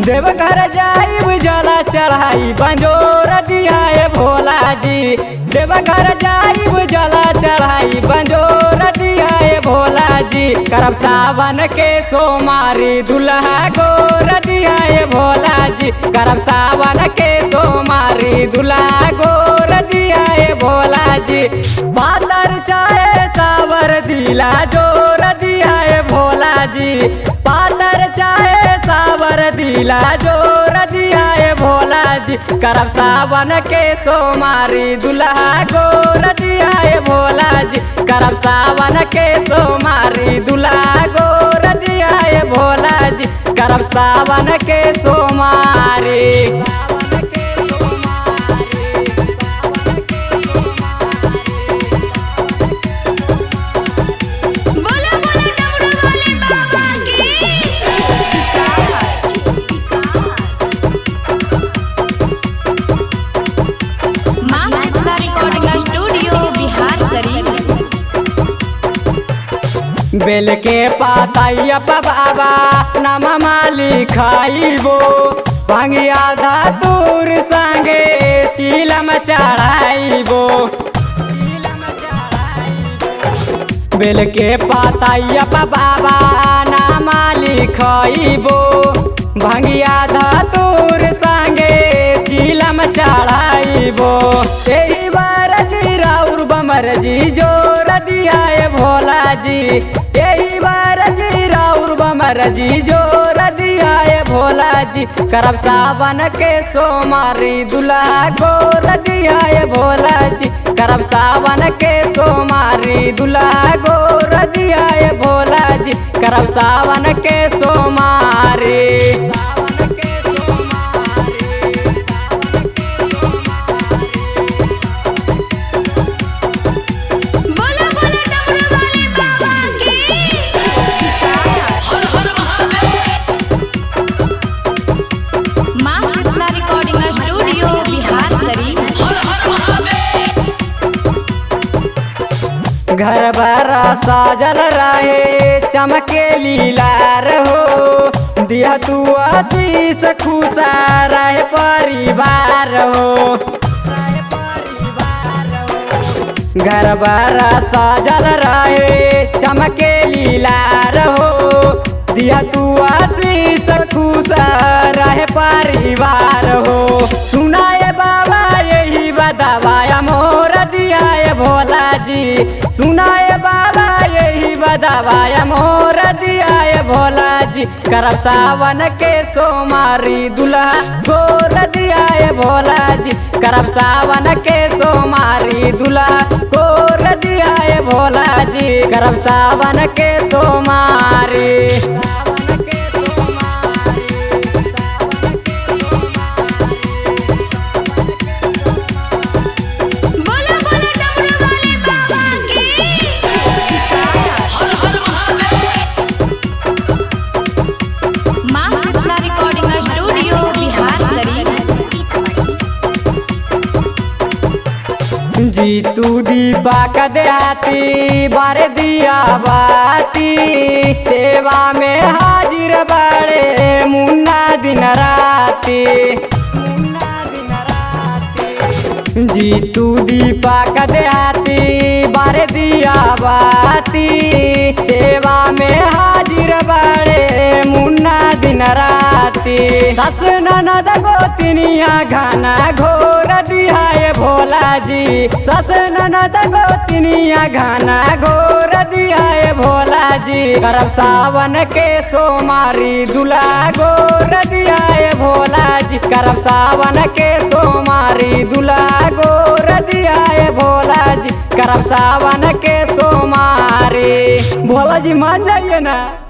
देवघर जाइब जला चढ़ाई बंजोर दिया भोला जी। देवघर जाइब जला चढ़ाई बंजोर दिया भोला जी। करब सावन के सोमारी दुल्हा गोर दिया भोला जी। करब सावन के सोमारी दुल्हा गोर दिया भोला जी। पातर चाहे सावर दिला जोर दिया भोला जी। पातर चाहे सावर दिला जोर दिया भोला जी। करब सावन के सोमारी दुल्हा गोर दिया भोला जी। करब सावन के सोमारी दुल्हा गोर दिया भोला जी। करब सावन के सोमारी। बेल के पाताइया बाबा नाम माली खाइबो। भांगिया धातुर संगे चीलम चढ़ाइबो। बेल के पाताइया बाबा नाम माली खाइबो। भांगिया धातुर संगे चीलम चढ़ाइबो। एही बार जी राउर बमर जी जोर दिया भोला जी। यही बार जी राउर बमर जी जोर दिया भोला जी। करब सावन के सोमारी दुल्हा गोर दिया भोला जी। करब सावन के सोमारी दुल्हा गोर दिया भोला जी। करब सावन के सोमारी। घर बरा साजल रहे चमके लीलार हो। दिया तू आशीष खुशा रहे परिवार हो। घर बरा साजल रहे चमके लीलार हो। दिया तू आशीष खुशा रहे परिवार हो। सुनाए बाबा यही बदावाया मोर दिया भोला जी। सुनाए बाबा यही बदावाया मोर दिया भोला जी। करब सावन के सोमारी दुल्हा गोर दिया भोला जी। करब सावन के सोमारी दुल्हा गोर दिया भोला जी। करब सावन के सोमारी। जीतू दीपा का देहाती बारे दिया बाती। सेवा में हाजिर बड़े मुन्ना दिन राती। जीतू दीपा का देहाती बारे दिया बाती। सेवा में हाजिर बड़े मुन्ना दिन राती। सस ननद गोतिनिया घना घोर दिया भोला जी। सस ननद गोतिनिया घना घोर दिया भोला जी। करब सावन के सोमारी दुल्हा गोर दिया भोला जी। करब सावन के सोमारी दुल्हा गोर दिया भोला जी। करब सावन के सोमारी। भोला जी मान जाइए ना।